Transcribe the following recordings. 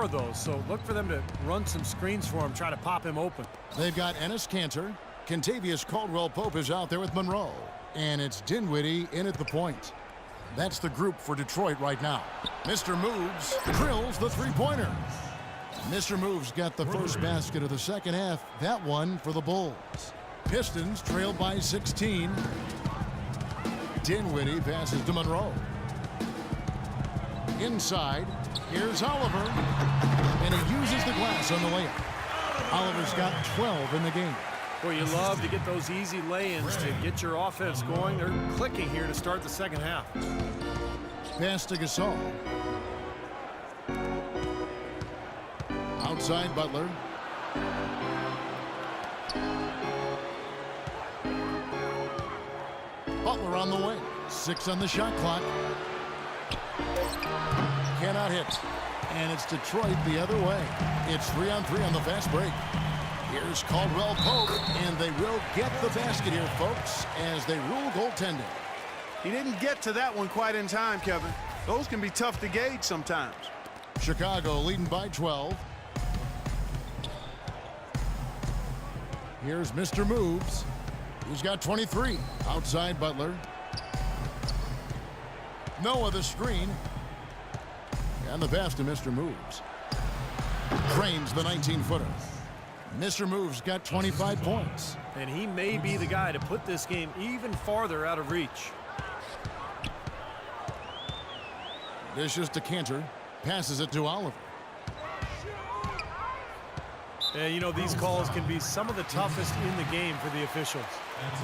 of those, so look for them to run some screens for him, try to pop him open. They've got Ennis Cantor. Contavious Caldwell-Pope is out there with Monroe. And it's Dinwiddie in at the point. That's the group for Detroit right now. Mr. Moves drills the three-pointer. Mr. Moves got the first basket of the second half. That one for the Bulls. Pistons trail by 16. Dinwiddie passes to Monroe. Inside, here's Oliver. And he uses the glass on the layup. Oliver's got 12 in the game. Boy, you love to get those easy lay-ins to get your offense going. They're clicking here to start the second half. Pass to Gasol. Outside Butler. Butler on the way. 6 on the shot clock. Cannot hit. And it's Detroit the other way. It's 3-on-3 on the fast break. Here's Caldwell-Pope, and they will get the basket here, folks, as they rule goaltending. He didn't get to that one quite in time, Kevin. Those can be tough to gauge sometimes. Chicago leading by 12. Here's Mr. Moves. He's got 23. Outside Butler. Noah the screen. And the pass to Mr. Moves. Drains the 19-footer. Mr. Moves got 25 points. And he may be the guy to put this game even farther out of reach. Dishes to Cantor. Passes it to Oliver. And you know, these calls can be some of the toughest in the game for the officials.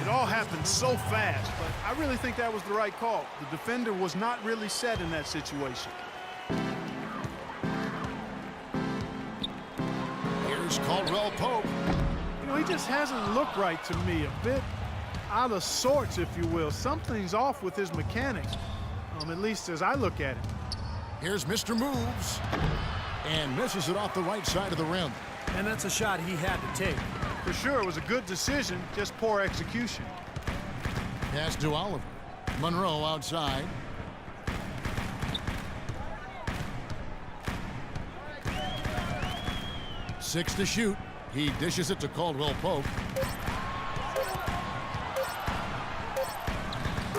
It all happened so fast, but I really think that was the right call. The defender was not really set in that situation. Here's Caldwell-Pope. You know, he just hasn't looked right to me. A bit out of sorts, if you will. Something's off with his mechanics, at least as I look at it. Here's Mr. Moves. And misses it off the right side of the rim. And that's a shot he had to take. For sure, it was a good decision, just poor execution. Pass to Oliver. Monroe outside. Six to shoot. He dishes it to Caldwell-Pope.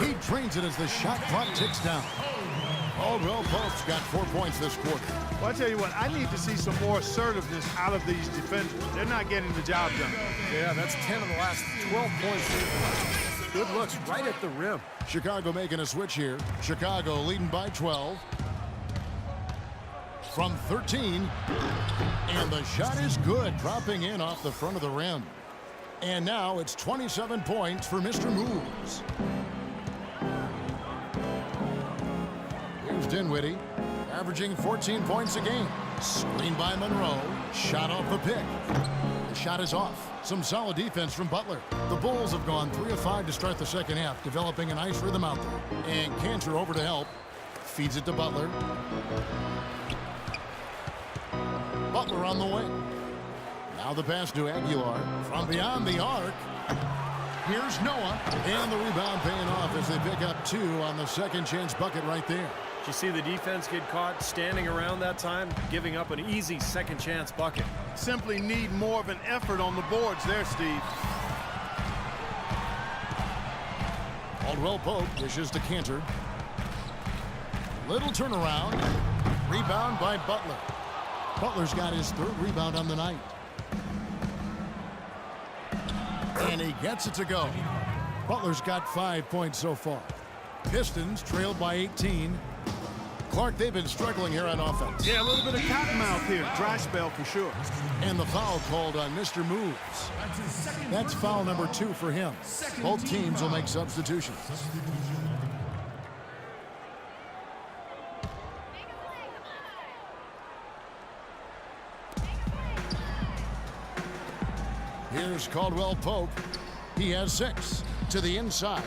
He drains it as the shot clock ticks down. Caldwell-Pope's got 4 points this quarter. Well, I tell you what, I need to see some more assertiveness out of these defenders. They're not getting the job done. Yeah, that's 10 of the last 12 points. Good looks right at the rim. Chicago making a switch here. Chicago leading by 12. From 13. And the shot is good, dropping in off the front of the rim. And now it's 27 points for Mr. Moves. Here's Dinwiddie, averaging 14 points a game. Screen by Monroe. Shot off the pick. The shot is off. Some solid defense from Butler. The Bulls have gone 3 of 5 to start the second half, developing a nice rhythm out there. And Cantor over to help. Feeds it to Butler. Butler on the way. Now the pass to Aguilar. From beyond the arc. Here's Noah. And the rebound paying off as they pick up 2 on the second chance bucket right there. Did you see the defense get caught standing around that time, giving up an easy second chance bucket? Simply need more of an effort on the boards there, Steve. Caldwell-Pope dishes to Cantor. Little turnaround. Rebound by Butler. Butler's got his 3rd rebound on the night. And he gets it to go. Butler's got 5 points so far. Pistons trailed by 18. Clark, they've been struggling here on offense. Yeah, a little bit of cottonmouth here. Dry spell for sure. And the foul called on Mr. Moves. That's foul number 2 for him. Both teams will make substitutions. Here's Caldwell-Pope. He has 6 to the inside.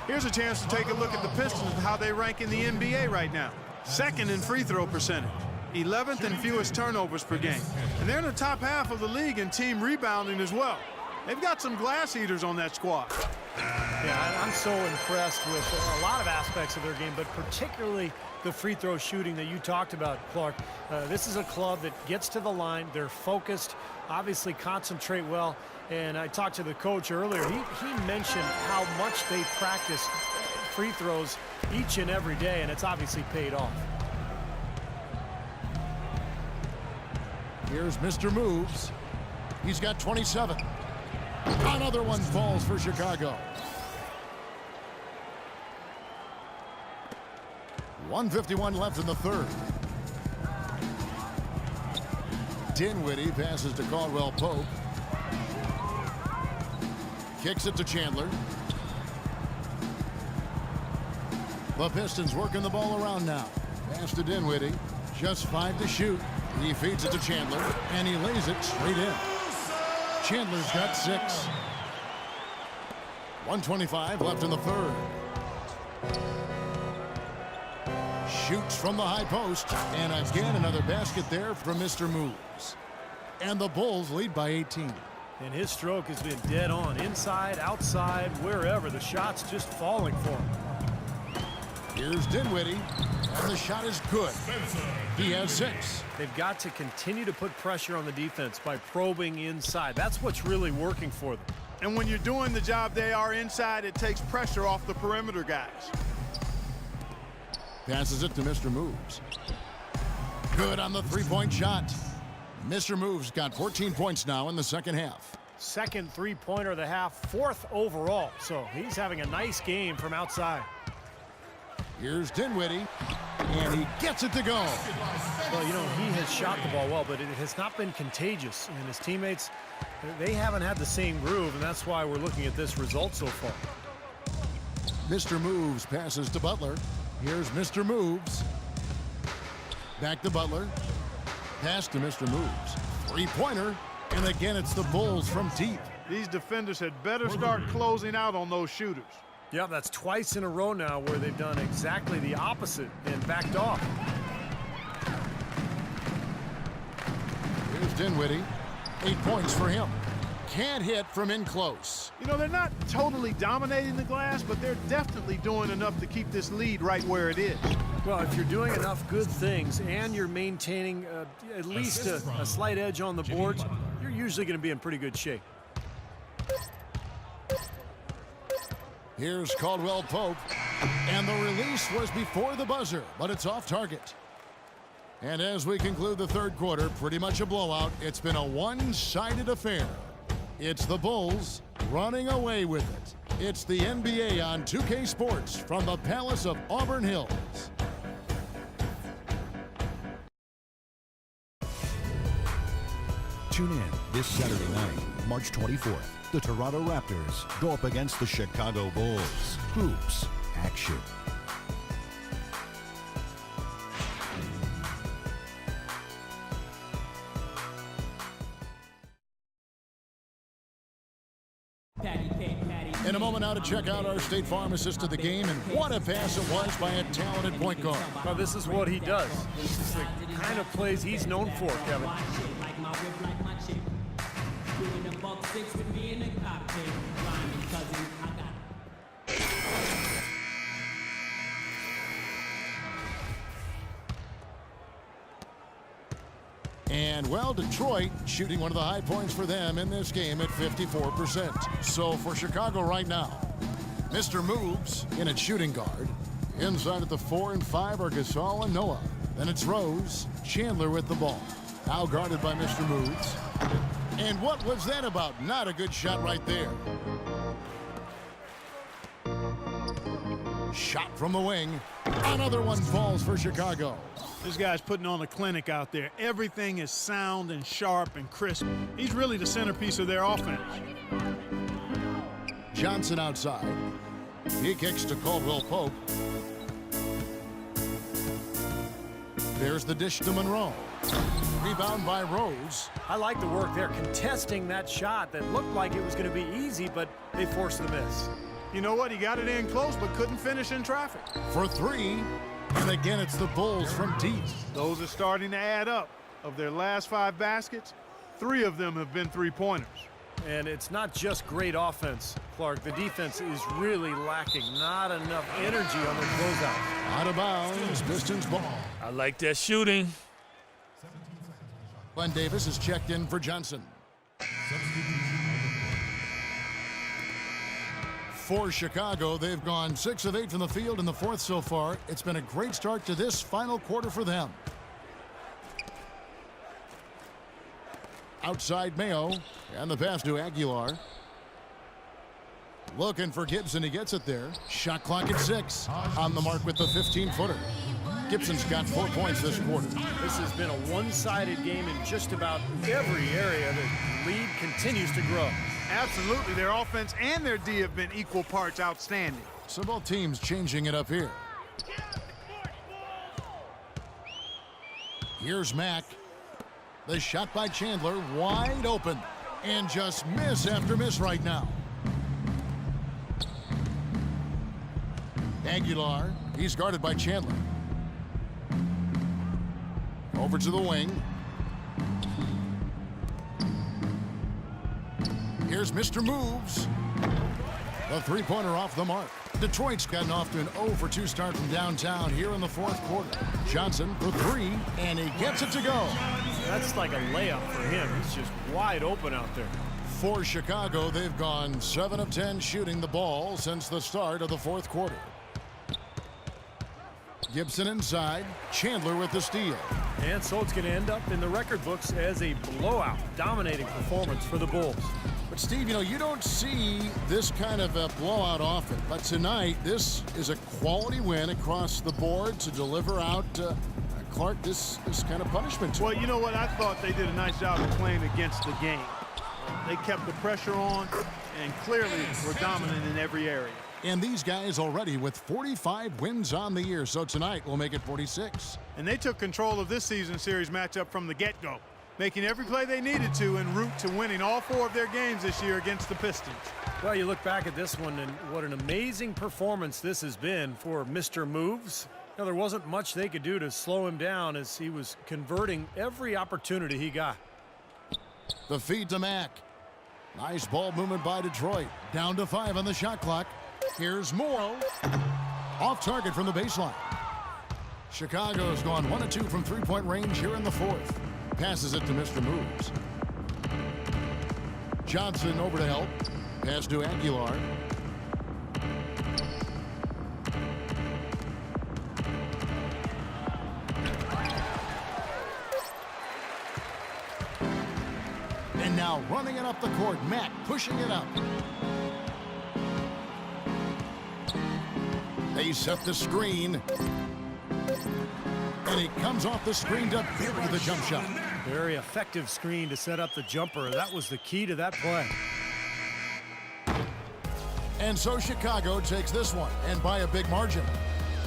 Here's a chance to take a look at the Pistons and how they rank in the NBA right now. 2nd in free throw percentage, 11th in fewest turnovers per game. And they're in the top half of the league in team rebounding as well. They've got some glass eaters on that squad. Yeah, I'm so impressed with a lot of aspects of their game, but particularly the free throw shooting that you talked about, Clark. This is a club that gets to the line. They're focused, obviously concentrate well. And I talked to the coach earlier. He mentioned how much they practice free throws each and every day, and it's obviously paid off. Here's Mr. Moves. He's got 27. Another one falls for Chicago. 1:51 left in the third. Dinwiddie passes to Caldwell Pope. Kicks it to Chandler. The Pistons working the ball around now. Pass to Dinwiddie. Just 5 to shoot. He feeds it to Chandler, and he lays it straight in. Chandler's got 6. 1:25 left in the third. Shoots from the high post, and again another basket there from Mr. Moves. And the Bulls lead by 18. And his stroke has been dead on, inside, outside, wherever. The shot's just falling for him. Here's Dinwiddie, and the shot is good. He has 6. They've got to continue to put pressure on the defense by probing inside. That's what's really working for them. And when you're doing the job they are inside, it takes pressure off the perimeter guys. Passes it to Mr. Moves. Good on the three-point shot. Mr. Moves got 14 points now in the second half. Second three-pointer of the half, 4th overall. So he's having a nice game from outside. Here's Dinwiddie, and he gets it to go. Well, you know, he has shot the ball well, but it has not been contagious. And his teammates, they haven't had the same groove, and that's why we're looking at this result so far. Mr. Moves passes to Butler. Here's Mr. Moves. Back to Butler. Pass to Mr. Moves. Three-pointer, and again it's the Bulls from deep. These defenders had better start closing out on those shooters. Yeah, that's twice in a row now where they've done exactly the opposite and backed off. Here's Dinwiddie. 8 points for him. Can't hit from in close. You know, they're not totally dominating the glass, but they're definitely doing enough to keep this lead right where it is. Well, if you're doing enough good things and you're maintaining at least a slight edge on the boards, you're usually going to be in pretty good shape. Here's Caldwell Pope, and the release was before the buzzer, but it's off target. And as we conclude the third quarter, pretty much a blowout. It's been a one-sided affair. It's the Bulls running away with it. It's the NBA on 2K Sports from the Palace of Auburn Hills. Tune in this Saturday night, March 24th. The Toronto Raptors go up against the Chicago Bulls. Hoops action. In a moment now to check out our State Farm assist to the game, and what a pass it was by a talented point guard. Well, this is what he does. This is the kind of plays he's known for, Kevin. And, well, Detroit shooting one of the high points for them in this game at 54%. So for Chicago right now, Mr. Moves in at shooting guard. Inside at the 4 and 5 are Gasol and Noah. Then it's Rose, Chandler with the ball. Now guarded by Mr. Moves. And what was that about? Not a good shot right there. Shot from the wing. Another one falls for Chicago. This guy's putting on a clinic out there. Everything is sound and sharp and crisp. He's really the centerpiece of their offense. Johnson outside. He kicks to Caldwell Pope. There's the dish to Monroe. Rebound by Rose. I like the work there, contesting that shot that looked like it was going to be easy, but they forced the miss. You know what? He got it in close, but couldn't finish in traffic. For 3. And again, it's the Bulls from deep. Those are starting to add up. Of their last 5 baskets, 3 of them have been three-pointers. And it's not just great offense, Clark. The defense is really lacking. Not enough energy on their closeout. Out of bounds, Pistons ball. I like that shooting. Glenn Davis is checked in for Johnson. For Chicago, they've gone 6 of 8 from the field in the fourth so far. It's been a great start to this final quarter for them. Outside Mayo, and the pass to Aguilar. Looking for Gibson, he gets it there. Shot clock at 6. On the mark with the 15-footer. Gibson's got 4 points this quarter. This has been a one-sided game in just about every area. The lead continues to grow. Absolutely. Their offense and their D have been equal parts outstanding. So both teams changing it up here. Here's Mack. The shot by Chandler, wide open. And just miss after miss right now. Aguilar, he's guarded by Chandler. Over to the wing. Here's Mr. Moves. The three-pointer off the mark. Detroit's gotten off to an 0-for-2 start from downtown here in the fourth quarter. Johnson for 3, and he gets it to go. That's like a layup for him. He's just wide open out there. For Chicago, they've gone 7 of 10 shooting the ball since the start of the fourth quarter. Gibson inside. Chandler with the steal. And so it's going to end up in the record books as a blowout, dominating performance for the Bulls. But Steve, you don't see this kind of a blowout often. But tonight, this is a quality win across the board to deliver out, Clark, this kind of punishment. Well, you know what? I thought they did a nice job of playing against the game. They kept the pressure on and clearly were dominant in every area. And these guys already with 45 wins on the year, so tonight will make it 46. And they took control of this season series matchup from the get-go, making every play they needed to en route to winning all 4 of their games this year against the Pistons. Well, you look back at this one, and what an amazing performance this has been for Mr. Moves. There wasn't much they could do to slow him down as he was converting every opportunity he got. The feed to Mack. Nice ball movement by Detroit. Down to 5 on the shot clock. Here's Morrow. Off target from the baseline. Chicago's gone 1 of 2 from three-point range here in the fourth. Passes it to Mr. Moves. Johnson over to help. Pass to Aguilar. And now running it up the court. Mack pushing it up. They set the screen. And he comes off the screen to bury the jump shot. Very effective screen to set up the jumper. That was the key to that play. And so Chicago takes this one, and by a big margin.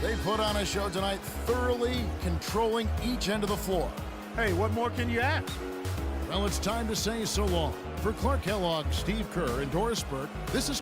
They put on a show tonight, thoroughly controlling each end of the floor. Hey, what more can you ask? Well, it's time to say so long. For Clark Kellogg, Steve Kerr, and Doris Burke, this is